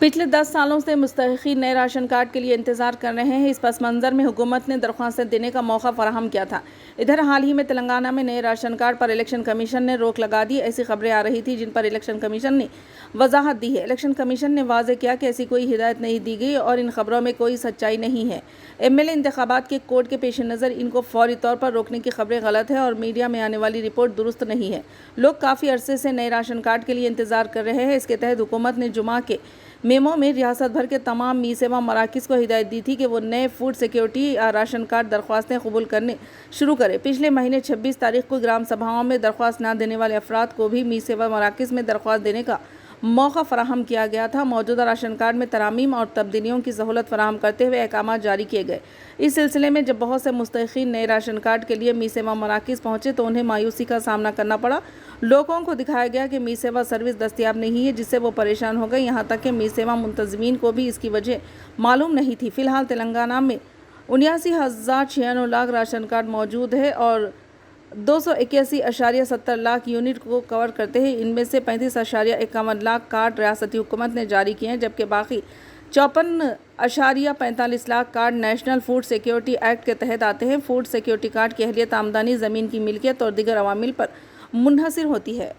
पिछले 10 सालों से मुस्तहिकीन नए राशन कार्ड के लिए इंतजार कर रहे हैं। इस पस मंज़र में हुकूमत ने दरख्वास्तें देने का मौका फराहम किया था। इधर हाल ही में तेलंगाना में नए राशन कार्ड पर इलेक्शन कमीशन ने रोक लगा दी। ऐसी खबरें आ रही थी जिन पर इलेक्शन कमीशन ने वजाहत दी है। इलेक्शन कमीशन ने वाज़ेह किया कि ऐसी कोई हिदायत नहीं दी गई और इन खबरों में कोई सच्चाई नहीं है। एमएलए इंतखाबात के कोड के पेश नज़र इनको फौरी तौर पर रोकने की खबरें गलत है और मीडिया में आने वाली रिपोर्ट दुरुस्त नहीं है। लोग काफ़ी अरसे से नए राशन कार्ड के लिए इंतजार कर रहे हैं। इसके तहत हुकूमत ने जुमा के मेमो में रियासत भर के तमाम मी सेवा मराकज़ को हिदायत दी थी कि वो नए फूड सिक्योरिटी या राशन कार्ड दरख्वास्तें कबूल करने शुरू करें। पिछले महीने 26 तारीख को ग्राम सभाओं में दरख्वास्त न देने वाले अफराद को भी मी सेवा मराकज़ में दरख्वास्त देने का मौका फराहम किया गया था। मौजूदा राशन कार्ड में तरामीम और तब्दीलियों की सहूलत फराहम करते हुए अहकाम जारी किए गए। इस सिलसिले में जब बहुत से मुस्तहिकीन नए राशन कार्ड के लिए मी सेवा मराकज़ पहुंचे तो उन्हें मायूसी का सामना करना पड़ा। लोगों को दिखाया गया कि मी सेवा सर्विस दस्तयाब नहीं है, जिससे वो परेशान हो गए। यहाँ तक कि मी सेवा मुंतज़मीन को भी इसकी वजह मालूम नहीं थी। फिलहाल तेलंगाना में 79,96 लाख राशन कार्ड मौजूद है और 281.70 लाख यूनिट को कवर करते हैं। इनमें से 35.51 लाख कार्ड रियासती हुकूमत ने जारी किए हैं, जबकि बाकी 54.45 lakh card national food security act के तहत आते हैं। फूड सिक्योरिटी कार्ड की अहलियत आमदनी, ज़मीन की मिल्कियत और दीगर अवामिल पर मुनहसर होती है।